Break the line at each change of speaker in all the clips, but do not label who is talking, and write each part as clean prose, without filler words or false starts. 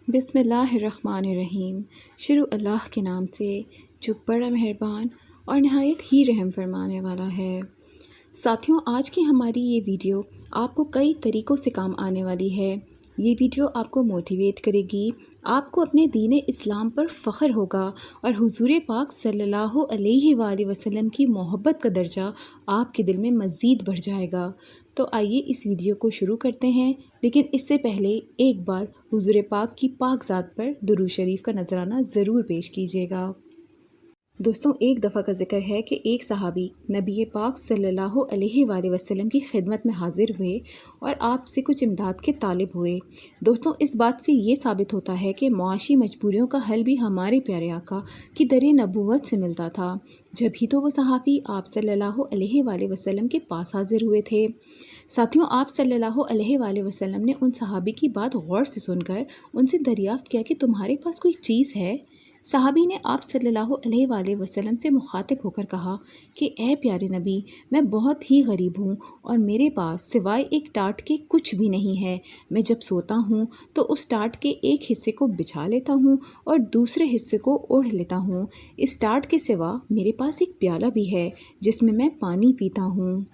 बिस्मिल्लाहिर्रहमानिर्रहीम। शुरू अल्लाह के नाम से जो बड़ा मेहरबान और नहायत ही रहम फरमाने वाला है। साथियों, आज की हमारी ये वीडियो आपको कई तरीक़ों से काम आने वाली है। ये वीडियो आपको मोटिवेट करेगी, आपको अपने दीन इस्लाम पर फ़ख्र होगा और हुज़ूर पाक सल्लल्लाहु अलैहि वसल्लम की मोहब्बत का दर्जा आपके दिल में मज़ीद बढ़ जाएगा। तो आइए इस वीडियो को शुरू करते हैं, लेकिन इससे पहले एक बार हुज़ूर पाक की पाक ज़ात पर दुरूद शरीफ का नजराना ज़रूर पेश कीजिएगा। दोस्तों, एक दफ़ा का ज़िक्र है कि एक सहाबी नबी पाक सल्लल्लाहु अलैहि वसल्लम की खिदमत में हाज़िर हुए और आपसे कुछ इमदाद के तालिब हुए। दोस्तों, इस बात से ये साबित होता है कि मुआशी मजबूरियों का हल भी हमारे प्यारे आका की दर नबूवत से मिलता था। जब ही तो वो सहाफ़ी आप सल्लल्लाहु अलैहि वसल्लम के पास हाज़िर हुए थे। साथियों, आप सल्लल्लाहु अलैहि वसल्लम ने उन सहाबी की बात गौर से सुनकर उनसे दरियाफ़्त किया कि तुम्हारे पास कोई चीज़ है। सहाबी ने आप सल्लल्लाहु अलैहि वसल्लम से मुखातिब होकर कहा कि ए प्यारे नबी, मैं बहुत ही गरीब हूँ और मेरे पास सिवाय एक टाट के कुछ भी नहीं है। मैं जब सोता हूँ तो उस टाट के एक हिस्से को बिछा लेता हूँ और दूसरे हिस्से को ओढ़ लेता हूँ। इस टाट के सिवा मेरे पास एक प्याला भी है जिसमें मैं पानी पीता हूँ।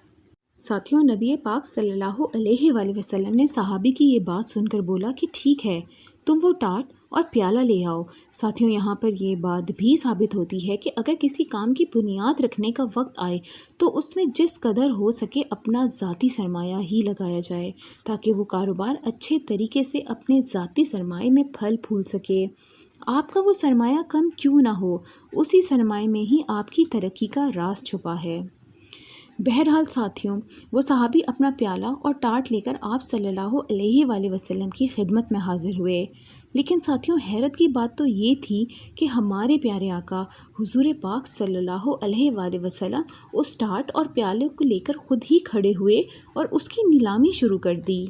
साथियों, नबी पाक सल्लल्लाहु अलैहि वसल्लम ने सहाबी की ये बात सुनकर बोला कि ठीक है, तुम वो टाट और प्याला ले आओ। साथियों, यहाँ पर ये बात भी साबित होती है कि अगर किसी काम की बुनियाद रखने का वक्त आए तो उसमें जिस कदर हो सके अपना ज़ाती सरमाया ही लगाया जाए, ताकि वो कारोबार अच्छे तरीके से अपने ज़ाती सरमाए में फल फूल सके। आपका वो सरमाया कम क्यों ना हो, उसी सरमाए में ही आपकी तरक्की का राज छुपा है। बहरहाल साथियों, वो सहाबी अपना प्याला और टाट लेकर आप सल्लल्लाहु अलैहि वसल्लम की खिदमत में हाज़िर हुए। लेकिन साथियों, हैरत की बात तो ये थी कि हमारे प्यारे आका हुज़ूर पाक सल्लल्लाहु अलैहि वसल्लम उस टाट और प्याले को लेकर खुद ही खड़े हुए और उसकी नीलामी शुरू कर दी।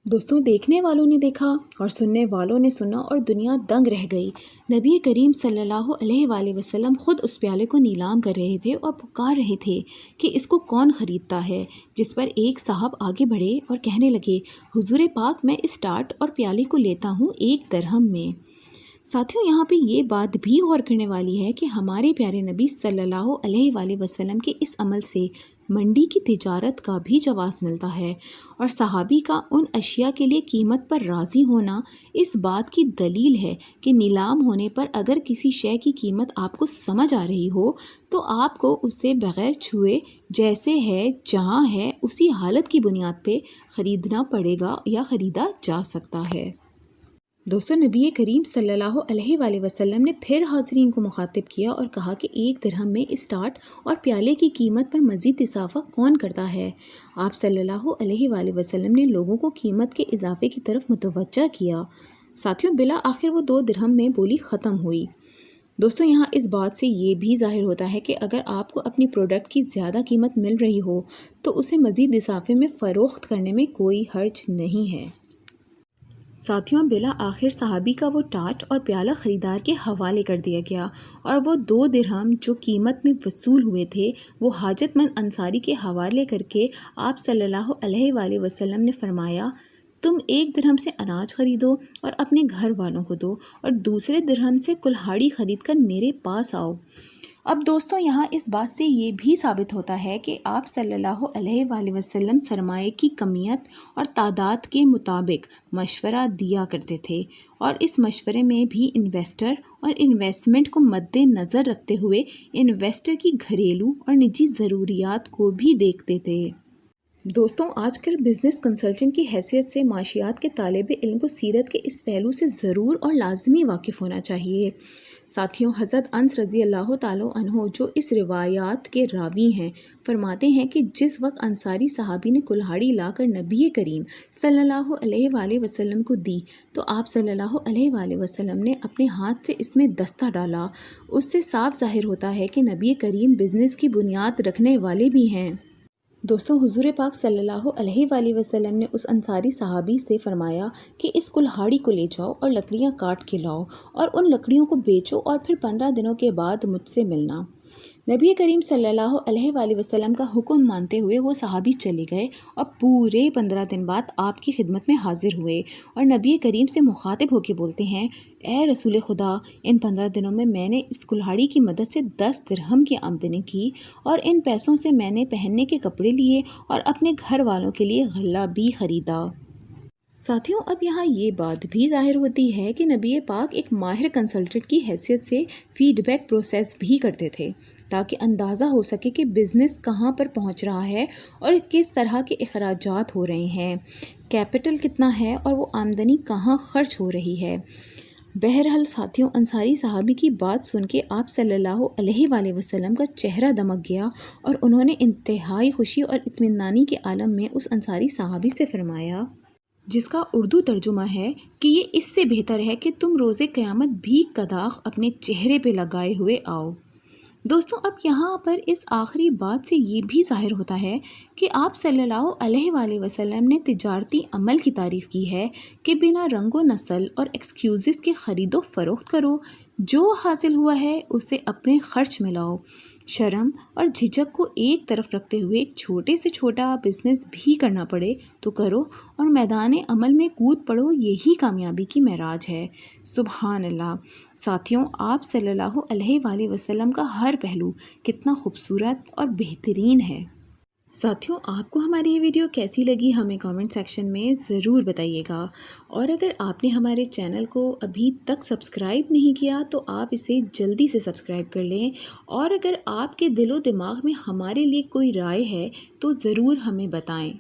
दोस्तों, देखने वालों ने देखा और सुनने वालों ने सुना और दुनिया दंग रह गई। नबी करीम सल्लल्लाहु अलैहि वसल्लम ख़ुद उस प्याले को नीलाम कर रहे थे और पुकार रहे थे कि इसको कौन ख़रीदता है। जिस पर एक साहब आगे बढ़े और कहने लगे, हुज़ूर पाक, मैं इस टाट और प्याले को लेता हूँ 1 दरहम में। साथियों, यहाँ पे ये बात भी गौर करने वाली है कि हमारे प्यारे नबी सल्लल्लाहु अलैहि वसल्लम के इस अमल से मंडी की तिजारत का भी जवाज़ मिलता है और सहाबी का उन अशिया के लिए कीमत पर राज़ी होना इस बात की दलील है कि नीलाम होने पर अगर किसी शय की कीमत आपको समझ आ रही हो तो आपको उसे बग़ैर छुए जैसे है जहाँ है उसी हालत की बुनियाद पे ख़रीदना पड़ेगा या ख़रीदा जा सकता है। दोस्तों, नबी करीम सल्लल्लाहु अलैहि वसल्लम ने फिर हाज़रीन को मुखातिब किया और कहा कि 1 दिरहम में इस टाट और प्याले की कीमत पर मज़ीद इजाफ़ा कौन करता है। आप सल्लल्लाहु अलैहि वसल्लम ने लोगों को कीमत के इजाफ़े की तरफ मुतवज्जा किया। साथियों, बिला आखिर वो 2 दिरहम में बोली ख़त्म हुई। दोस्तों, यहाँ इस बात से ये भी ज़ाहिर होता है कि अगर आपको अपनी प्रोडक्ट की ज़्यादा कीमत मिल रही हो तो उसे मज़ीद इजाफ़े में फ़रोख्त करने में कोई हर्ज नहीं है। साथियों, बिला आखिर सहाबी का वो टाट और प्याला ख़रीदार के हवाले कर दिया गया और वो 2 दिरहम जो कीमत में वसूल हुए थे वो हाजतमंद अंसारी के हवाले करके आप सल्लल्लाहु अलैहि वसल्लम ने फरमाया, तुम 1 दिरहम से अनाज ख़रीदो और अपने घर वालों को दो और दूसरे दिरहम से कुल्हाड़ी ख़रीद कर मेरे पास आओ। अब दोस्तों, यहाँ इस बात से ये भी साबित होता है कि आप सल्लल्लाहु अलैहि वसल्लम सरमाए की कमियत और तादाद के मुताबिक मशवरा दिया करते थे और इस मशवरे में भी इन्वेस्टर और इन्वेस्टमेंट को मद्देनज़र रखते हुए इन्वेस्टर की घरेलू और निजी ज़रूरियात को भी देखते थे। दोस्तों, आजकल बिज़नेस कंसल्टेंट की हैसियत से माशियात के तालिब इल्म को सीरत के इस पहलू से ज़रूर और लाजमी वाकिफ़ होना चाहिए। साथियों, हज़रत अनस रज़ी अल्लाह ताला अन्हो जो इस रिवायात के रावी हैं, फरमाते हैं कि जिस वक्त अंसारी सहाबी ने कुल्हाड़ी लाकर नबी करीम सल्लल्लाहु अलैहि वसल्लम को दी तो आप सल्लल्लाहु अलैहि वसल्लम ने अपने हाथ से इसमें दस्ता डाला। उससे साफ ज़ाहिर होता है कि नबी करीम बिज़नेस की बुनियाद रखने वाले भी हैं। दोस्तों, हुज़ूर पाक सल्लल्लाहु अलैहि वसल्लम ने उस अंसारी सहाबी से फरमाया कि इस कुल्हाड़ी को ले जाओ और लकड़ियाँ काट के लाओ और उन लकड़ियों को बेचो और फिर 15 दिनों के बाद मुझसे मिलना। نبی کریم صلی اللہ علیہ وآلہ وسلم کا حکم مانتے ہوئے وہ صحابی چلے گئے اور پورے 15 دن بعد آپ کی خدمت میں حاضر ہوئے اور نبی کریم سے مخاطب ہو کے بولتے ہیں، اے رسول خدا، ان 15 دنوں میں نے اس کلہاڑی کی مدد سے 10 درہم کی آمدنی کی اور ان پیسوں سے میں نے پہننے کے کپڑے لیے اور اپنے گھر والوں کے لیے غلہ بھی خریدا۔ ساتھیوں، اب یہاں یہ بات بھی ظاہر ہوتی ہے کہ نبی پاک ایک ماہر کنسلٹنٹ کی حیثیت سے فیڈ بیک پروسیس بھی کرتے تھے تاکہ اندازہ ہو سکے کہ بزنس کہاں پر پہنچ رہا ہے اور کس طرح کے اخراجات ہو رہے ہیں، کیپٹل کتنا ہے اور وہ آمدنی کہاں خرچ ہو رہی ہے۔ بہرحال ساتھیوں، انصاری صحابی کی بات سن کے آپ صلی اللہ علیہ وآلہ وسلم کا چہرہ دمک گیا اور انہوں نے انتہائی خوشی اور اطمینانی کے عالم میں اس انصاری صحابی سے فرمایا، جس کا اردو ترجمہ ہے کہ یہ اس سے بہتر ہے کہ تم روز قیامت بھیک کا داغ اپنے چہرے پہ لگائے ہوئے آؤ۔ دوستوں، اب یہاں پر اس آخری بات سے یہ بھی ظاہر ہوتا ہے کہ آپ صلی اللہ علیہ وآلہ وسلم نے تجارتی عمل کی تعریف کی ہے کہ بنا رنگ و نسل اور ایکسکیوزز کے خرید و فروخت کرو، جو حاصل ہوا ہے اسے اپنے خرچ میں لاؤ۔ شرم اور جھجک کو ایک طرف رکھتے ہوئے چھوٹے سے چھوٹا بزنس بھی کرنا پڑے تو کرو اور میدان عمل میں کود پڑو، یہی کامیابی کی معراج ہے۔ سبحان اللہ۔ ساتھیوں، آپ صلی اللہ علیہ وآلہ وسلم کا ہر پہلو کتنا خوبصورت اور بہترین ہے۔ ساتھیوں، آپ کو ہماری یہ ویڈیو کیسی لگی ہمیں کامنٹ سیکشن میں ضرور بتائیے گا، اور اگر آپ نے ہمارے چینل کو ابھی تک سبسکرائب نہیں کیا تو آپ اسے جلدی سے سبسکرائب کر لیں، اور اگر آپ کے دل و دماغ میں ہمارے لیے کوئی رائے ہے تو ضرور ہمیں بتائیں۔